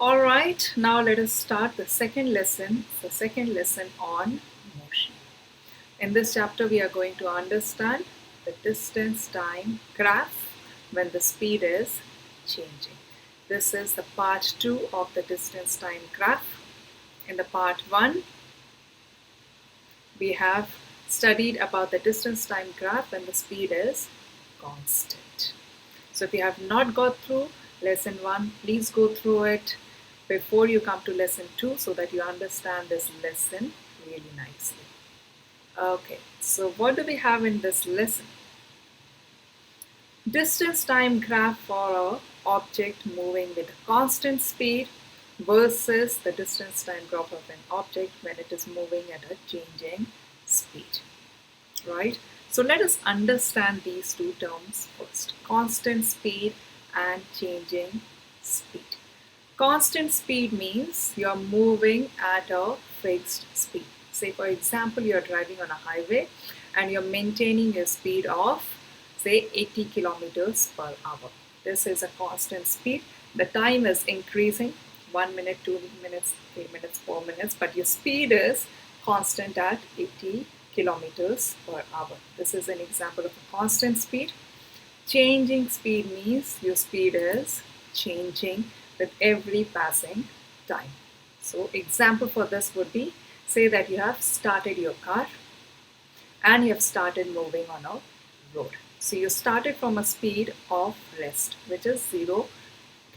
Alright, now let us start the second lesson on motion. In this chapter, we are going to understand the distance time graph when the speed is changing. This is the part 2 of the distance time graph. In the part 1, we have studied about the distance time graph when the speed is constant. So if you have not got through lesson 1, please go through it before you come to lesson 2 so that you understand this lesson really nicely. Okay, so what do we have in this lesson? Distance time graph for an object moving with a constant speed versus the distance time graph of an object when it is moving at a changing speed, right? So let us understand these two terms first, constant speed and changing speed. Constant speed means you're moving at a fixed speed. Say for example, you're driving on a highway and you're maintaining a speed of say 80 kilometers per hour. This is a constant speed. The time is increasing 1 minute, 2 minutes, 3 minutes, 4 minutes, but your speed is constant at 80 kilometers per hour. This is an example of a constant speed. Changing speed means your speed is changing with every passing time. So example for this would be, say that you have started your car and you have started moving on a road. So you started from a speed of rest, which is 0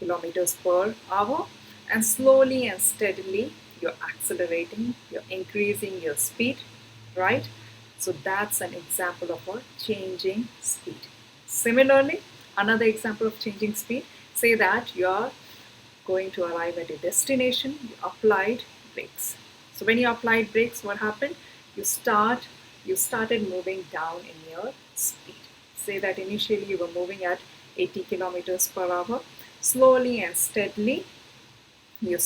kilometers per hour, and slowly and steadily you're accelerating, you're increasing your speed, right? So that's an example of a changing speed. Similarly, another example of changing speed, say that you're going to arrive at a destination, you applied brakes. So when you applied brakes, what happened? You started moving down in your speed. Say that initially you were moving at 80 kilometers per hour. Slowly and steadily, your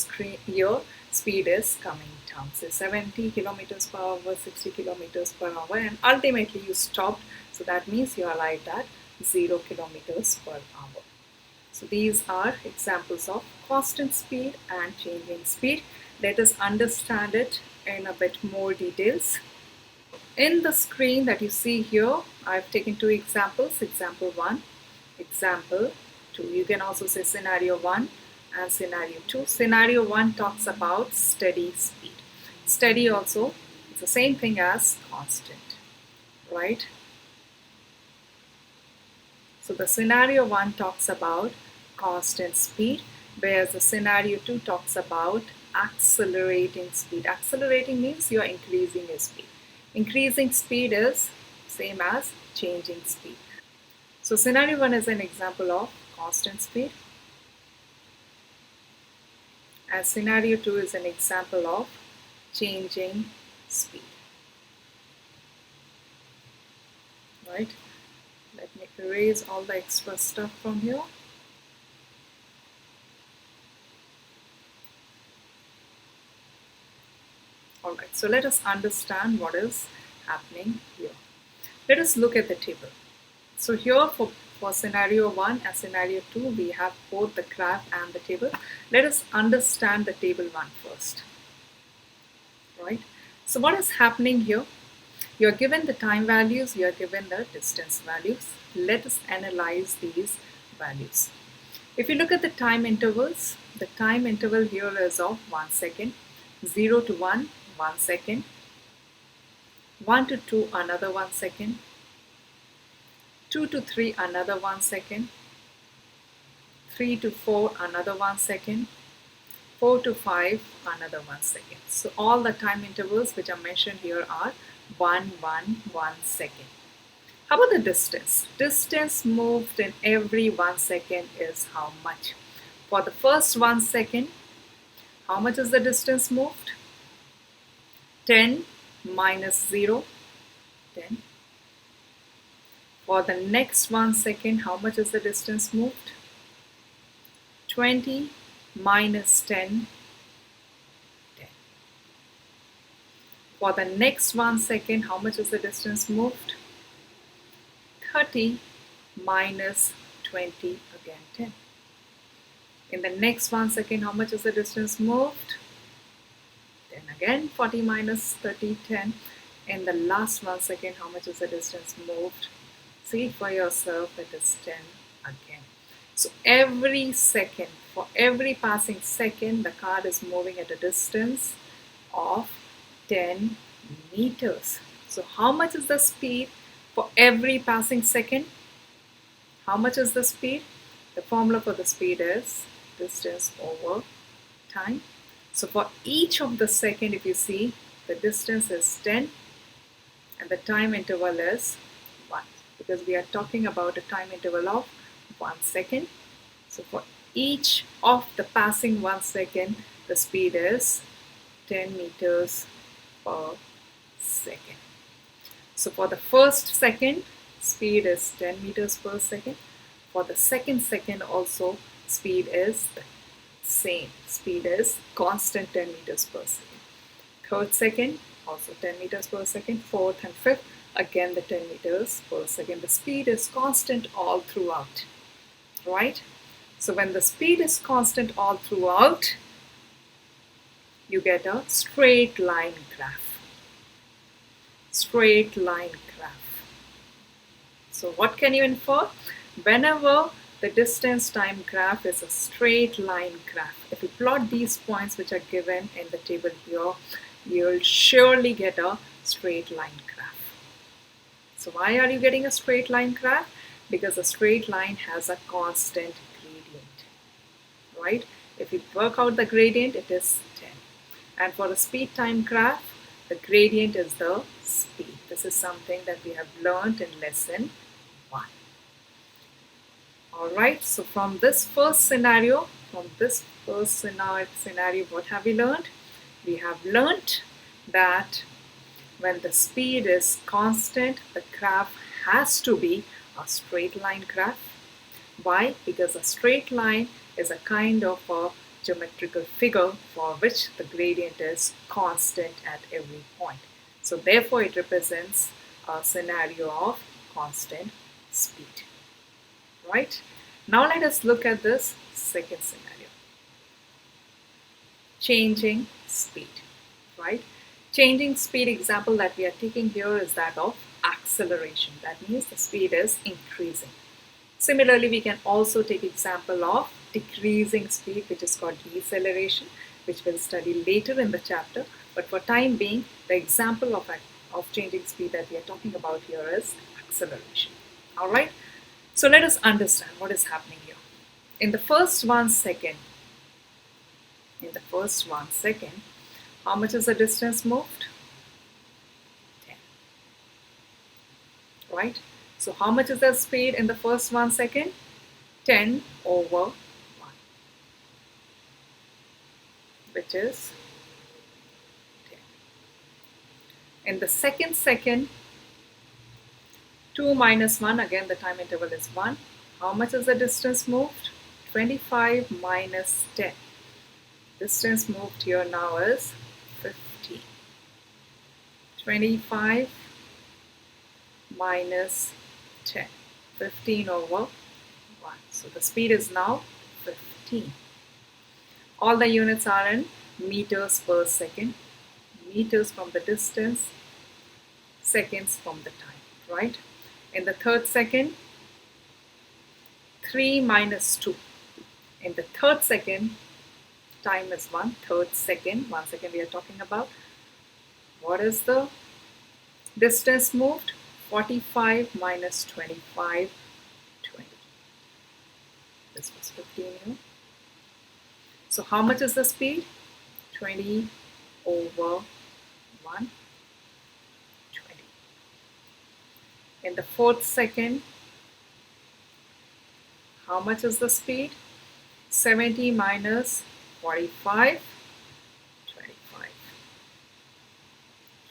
speed is coming down. Say 70 kilometers per hour, 60 kilometers per hour, and ultimately you stopped. So that means you arrived at 0 kilometers per hour. So these are examples of constant speed and changing speed. Let us understand it in a bit more details. In the screen that you see here, I've taken two examples, example 1, example 2. You can also say scenario 1 and scenario 2. Scenario 1 talks about steady speed. Steady also, it's the same thing as constant, right? So the scenario 1 talks about constant speed, whereas the scenario 2 talks about accelerating speed. Accelerating means you're increasing your speed. Increasing speed is same as changing speed. So scenario 1 is an example of constant speed, and scenario 2 is an example of changing speed, right? Let me erase all the extra stuff from here. Alright, so let us understand what is happening here. Let us look at the table. So here for scenario 1 and scenario 2, we have both the graph and the table. Let us understand the table 1 first. Right? So what is happening here? You are given the time values, you are given the distance values. Let us analyze these values. If you look at the time intervals, the time interval here is of 1 second, 0 to 1, 1 second, 1 to 2, another 1 second, 2 to 3, another 1 second, 3 to 4, another 1 second, 4 to 5, another 1 second. So all the time intervals which are mentioned here are 1, 1, 1 second. How about the distance? Distance moved in every 1 second is how much? For the first 1 second, how much is the distance moved? 10 minus 0, 10. For the next 1 second, how much is the distance moved? 20 minus 10, 10. For the next 1 second, how much is the distance moved? 30 minus 20, again 10. In the next 1 second, how much is the distance moved? 10 again. 40 minus 30, 10. In the last 1 second, how much is the distance moved? See for yourself, it is 10 again. So every second, for every passing second, the car is moving at a distance of 10 meters. So how much is the speed for every passing second? How much is the speed? The formula for the speed is distance over time. So for each of the second, if you see, the distance is 10 and the time interval is 1, because we are talking about a time interval of 1 second. So for each of the passing 1 second, the speed is 10 meters per second. So for the first second, speed is 10 meters per second. For the second second also, speed is the same. Speed is constant 10 meters per second. Third second, also 10 meters per second. Fourth and fifth, again the 10 meters per second. The speed is constant all throughout, right? So when the speed is constant all throughout, you get a straight line graph. Straight line graph. So what can you infer? Whenever the distance time graph is a straight line graph, if you plot these points which are given in the table here, you'll surely get a straight line graph. So why are you getting a straight line graph? Because a straight line has a constant gradient, right? If you work out the gradient, it is 10. And for the speed time graph, the gradient is the speed. This is something that we have learned in lesson 1. Alright, so from this first scenario, what have we learned? We have learned that when the speed is constant, the graph has to be a straight line graph. Why? Because a straight line is a kind of a geometrical figure for which the gradient is constant at every point. So therefore it represents a scenario of constant speed. Right? Now let us look at this second scenario. Changing speed. Right? Changing speed example that we are taking here is that of acceleration. That means the speed is increasing. Similarly, we can also take example of decreasing speed, which is called deceleration, which we'll study later in the chapter. But for time being, the example of changing speed that we are talking about here is acceleration. All right. So let us understand what is happening here. In the first 1 second, how much is the distance moved? 10. Right? So how much is the speed in the first 1 second? 10 over 1, which is 10. In the second second, 2 minus 1, again the time interval is 1. How much is the distance moved? 25 minus 10. Distance moved here now is 15. 25 minus 10. 15 over 1. So the speed is now 15. All the units are in meters per second. Meters from the distance, seconds from the time, right? In the third second, 3 minus 2. In the third second, time is 1. Third second, 1 second we are talking about. What is the distance moved? 45 minus 25, 20. This was 15 here. So how much is the speed? 20 over 1, 20. In the fourth second, how much is the speed? 70 minus 45, 25.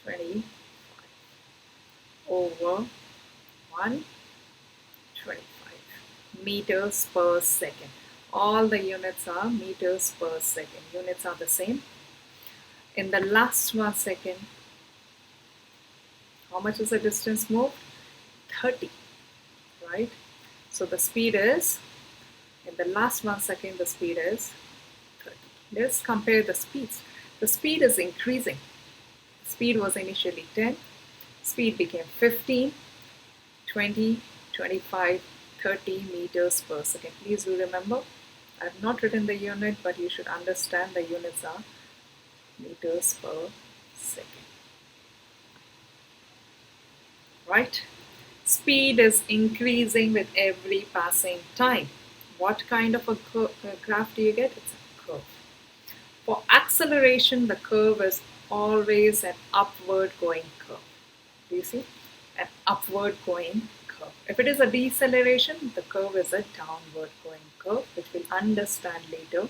25 over 1, 25 meters per second. All the units are meters per second. Units are the same. In the last 1 second, how much is the distance moved? 30, right? So the speed is In the last 1 second, the speed is 30. Let's compare the speeds. The speed is increasing. Speed was initially 10. Speed became 15, 20, 25, 30 meters per second. Please do remember, I have not written the unit, but you should understand the units are meters per second. Right? Speed is increasing with every passing time. What kind of a graph do you get? It's a curve. For acceleration, the curve is always an upward going curve. Do you see? An upward going curve. If it is a deceleration, the curve is a downward going curve, which we'll understand later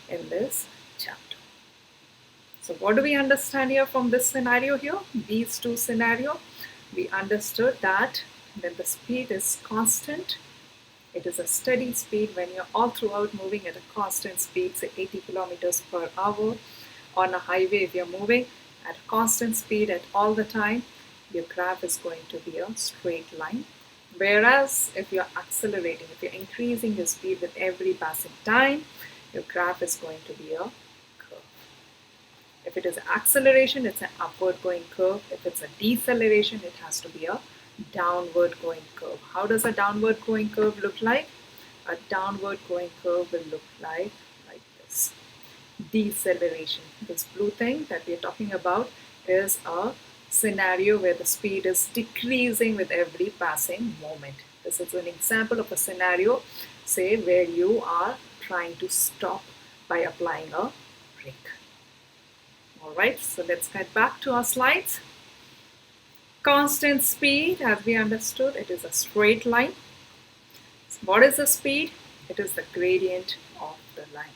in this chapter. So what do we understand here from this scenario here? These two scenarios, we understood that when the speed is constant, it is a steady speed when you're all throughout moving at a constant speed, say 80 kilometers per hour. On a highway, if you're moving at a constant speed at all the time, your graph is going to be a straight line. Whereas if you're accelerating, if you're increasing your speed with every passing time, your graph is going to be a curve. If it is an acceleration, it's an upward going curve. If it's a deceleration, it has to be a downward going curve. How does a downward going curve look like? A downward going curve will look like this. Deceleration. This blue thing that we are talking about is a scenario where the speed is decreasing with every passing moment. This is an example of a scenario, say, where you are trying to stop by applying a brake. Alright, so let's get back to our slides. Constant speed, as we understood, it is a straight line. So what is the speed? It is the gradient of the line.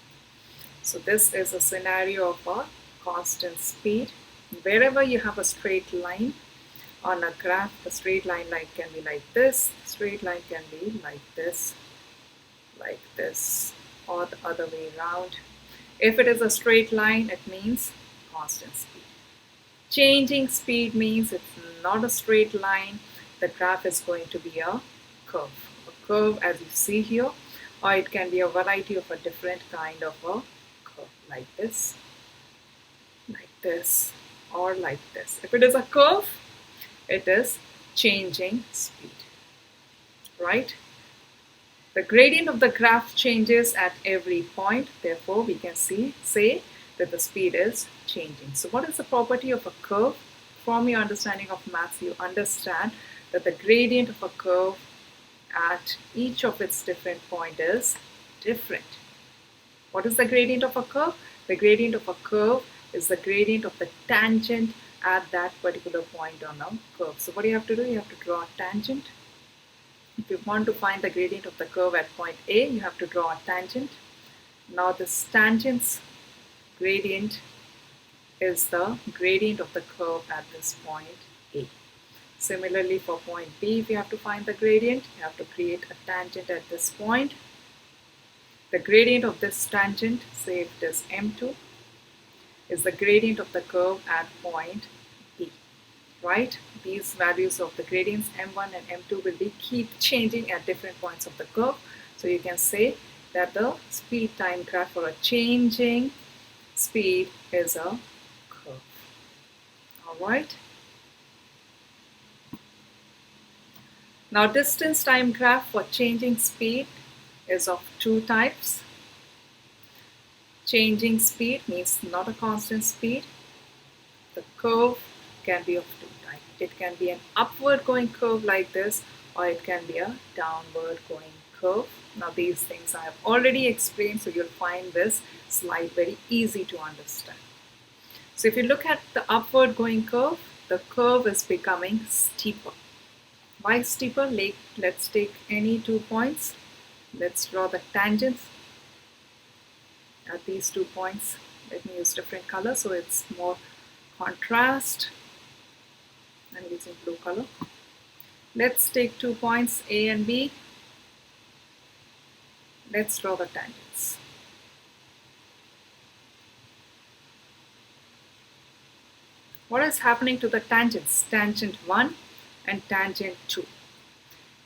So this is a scenario of a constant speed. Wherever you have a straight line on a graph, the straight line can be like this, the straight line can be like this, or the other way around. If it is a straight line, it means constant speed. Changing speed means it's not a straight line. The graph is going to be a curve. A curve as you see here, or it can be a variety of a different kind of a curve, like this, or like this. If it is a curve, it is changing speed, right? The gradient of the graph changes at every point. Therefore, we can say that the speed is changing. So what is the property of a curve? From your understanding of maths, you understand that the gradient of a curve at each of its different points is different. What is the gradient of a curve? The gradient of a curve is the gradient of the tangent at that particular point on a curve. So what do you have to do? You have to draw a tangent. If you want to find the gradient of the curve at point A, you have to draw a tangent. Now this tangent's gradient is the gradient of the curve at this point A. Similarly, for point B, if you have to find the gradient, you have to create a tangent at this point. The gradient of this tangent, say if it is M2, is the gradient of the curve at point B, right? These values of the gradients M1 and M2 will keep changing at different points of the curve. So you can say that the speed time graph for a changing speed is a curve. Alright. Now distance time graph for changing speed is of two types. Changing speed means not a constant speed. The curve can be of two types. It can be an upward going curve like this, or it can be a downward going curve. Now these things I have already explained, so you'll find this slide very easy to understand. So if you look at the upward going curve, the curve is becoming steeper. Why steeper? Let's take any 2 points. Let's draw the tangents at these 2 points. Let me use different color so it's more contrast. I'm using blue color. Let's take 2 points A and B. Let's draw the tangents. What is happening to the tangents? Tangent 1 and tangent 2.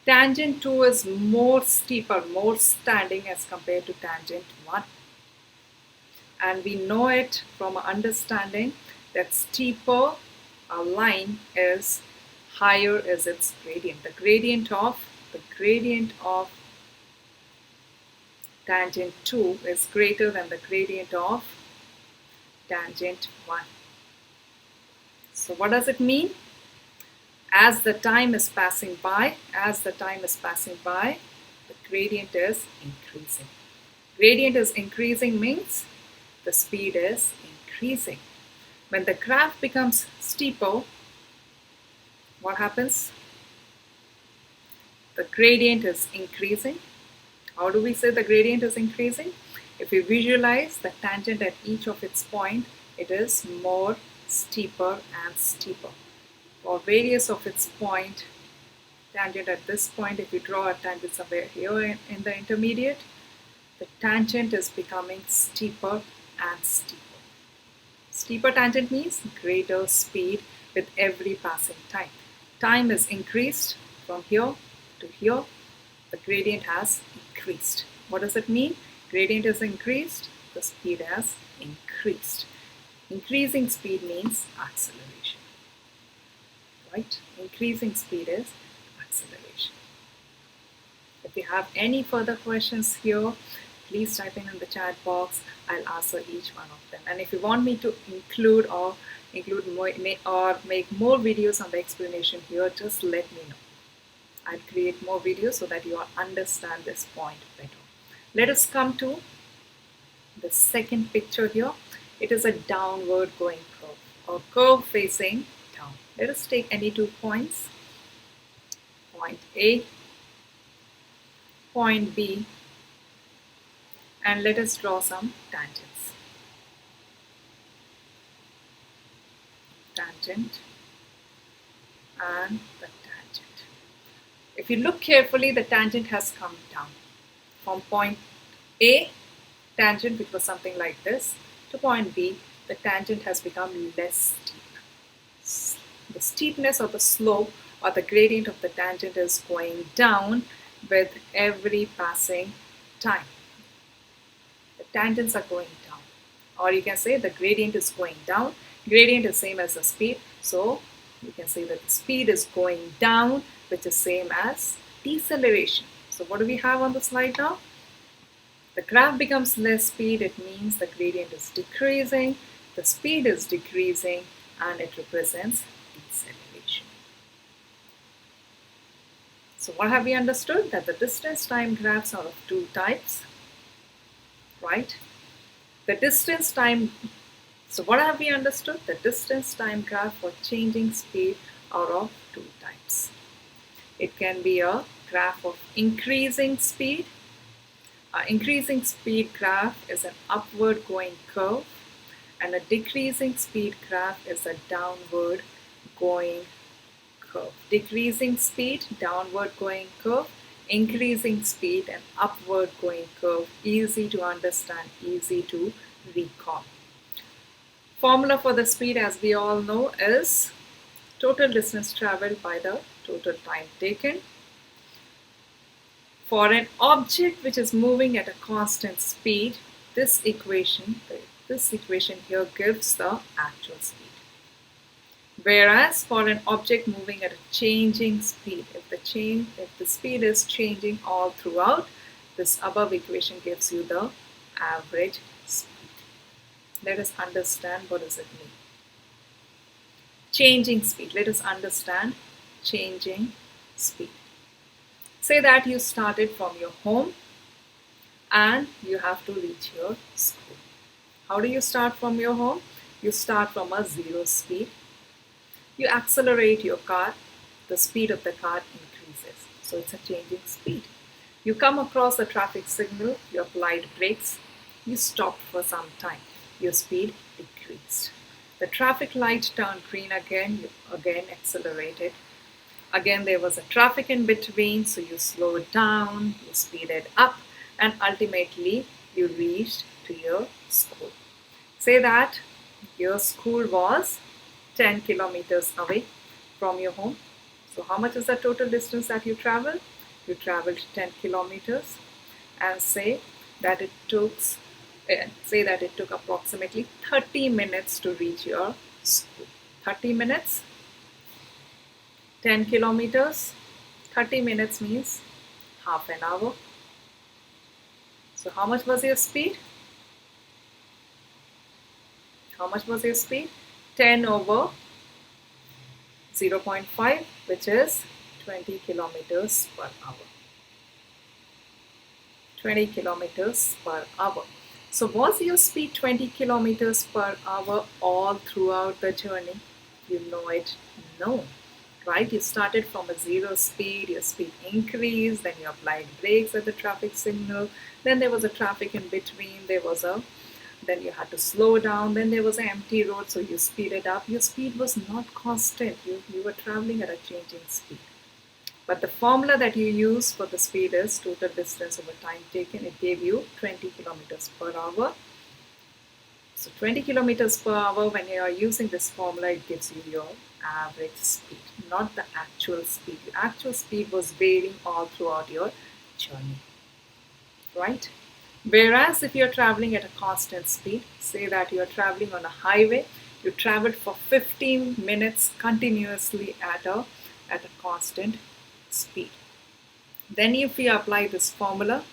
Tangent 2 is more steeper, more standing as compared to tangent 1. And we know it from our understanding that steeper a line is, higher is its gradient. The gradient of tangent 2 is greater than the gradient of tangent 1. So what does it mean? As the time is passing by, the gradient is increasing. Gradient is increasing means the speed is increasing. When the graph becomes steeper, what happens? The gradient is increasing. How do we say the gradient is increasing? If we visualize the tangent at each of its points, it is more steeper and steeper. For radius of its point, tangent at this point, if we draw a tangent somewhere here in the intermediate, the tangent is becoming steeper and steeper. Steeper tangent means greater speed with every passing time. Time is increased from here to here. The gradient has increased. What does it mean? Gradient is increased, the speed has increased. Increasing speed means acceleration. Right? Increasing speed is acceleration. If you have any further questions here, please type in the chat box. I'll answer each one of them. And if you want me to include more, or make more videos on the explanation here, just let me know. I'll create more videos so that you all understand this point better. Let us come to the second picture here. It is a downward going curve, or curve facing down. Let us take any 2 points, point A, point B, and let us draw some tangents. Tangent and the tangent. If you look carefully, the tangent has come down. From point A, tangent, which was something like this, to point B, the tangent has become less steep. The steepness or the slope or the gradient of the tangent is going down with every passing time. The tangents are going down, or you can say the gradient is going down. Gradient is same as the speed, so you can say that the speed is going down, which is same as deceleration. So what do we have on the slide now? The graph becomes less speed, it means the gradient is decreasing, the speed is decreasing, and it represents deceleration. So what have we understood? That the distance time graphs are of 2 types, right? The distance time, so what have we understood? The distance time graph for changing speed are of 2 types. It can be a graph of increasing speed. Increasing speed graph is an upward going curve, and a decreasing speed graph is a downward going curve. Decreasing speed, downward going curve. Increasing speed, and upward going curve. Easy to understand, easy to recall. Formula for the speed, as we all know, is total distance traveled by the total time taken. For an object which is moving at a constant speed, this equation here gives the actual speed. Whereas for an object moving at a changing speed, if the speed is changing all throughout, this above equation gives you the average speed. Let us understand what does it mean. Changing speed. Let us understand changing speed. Say that you started from your home and you have to reach your school. How do you start from your home? You start from a 0 speed. You accelerate your car, the speed of the car increases. So it's a changing speed. You come across a traffic signal, you applied brakes, you stopped for some time. Your speed decreased. The traffic light turned green again, you again accelerated. Again, there was a traffic in between, so you slowed down, you speeded up, and ultimately you reached to your school. Say that your school was 10 kilometers away from your home. So how much is the total distance that you traveled? you traveled 10 kilometers, and say that it took approximately 30 minutes to reach your school. 30 minutes, 10 kilometers, 30 minutes means half an hour. So how much was your speed? How much was your speed? 10 over 0.5, which is 20 kilometers per hour. 20 kilometers per hour. So was your speed 20 kilometers per hour all throughout the journey? You know it? No. Right? You started from a zero speed, your speed increased, then you applied brakes at the traffic signal, then there was a traffic in between, then you had to slow down, then there was an empty road, so you speeded up. Your speed was not constant. You were traveling at a changing speed. But the formula that you use for the speed is total distance over time taken. It gave you 20 kilometers per hour. So 20 kilometers per hour, when you are using this formula, it gives you your average speed, not the actual speed. The actual speed was varying all throughout your journey, right? Whereas if you're traveling at a constant speed, say that you're traveling on a highway, you traveled for 15 minutes continuously at a constant speed. Then if we apply this formula,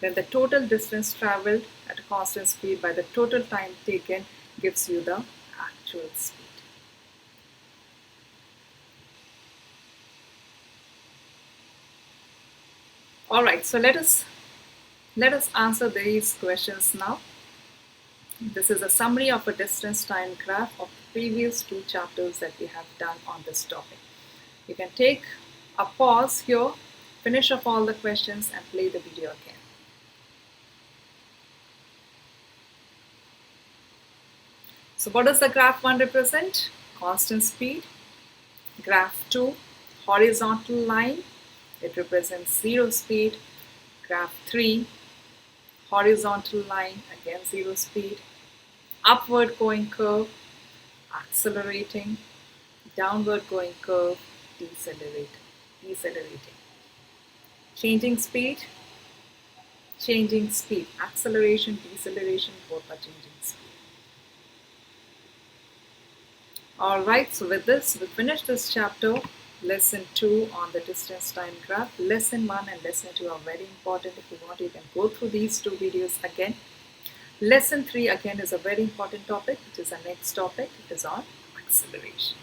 then the total distance traveled at a constant speed by the total time taken gives you the actual speed. Alright, so let us answer these questions now. This is a summary of a distance time graph of the previous 2 chapters that we have done on this topic. You can take a pause here, finish off all the questions and play the video again. So what does the graph 1 represent? Constant speed. Graph 2, horizontal line. It represents 0 speed. Graph 3, horizontal line, again 0 speed. Upward going curve, accelerating. Downward going curve, decelerating. Changing speed, acceleration, deceleration, both are changing speed. Alright, so with this, we finish this chapter. Lesson 2 on the distance time graph. Lesson 1 and lesson 2 are very important. If you want, you can go through these 2 videos again. Lesson 3 again is a very important topic, which is the next topic. It is on acceleration.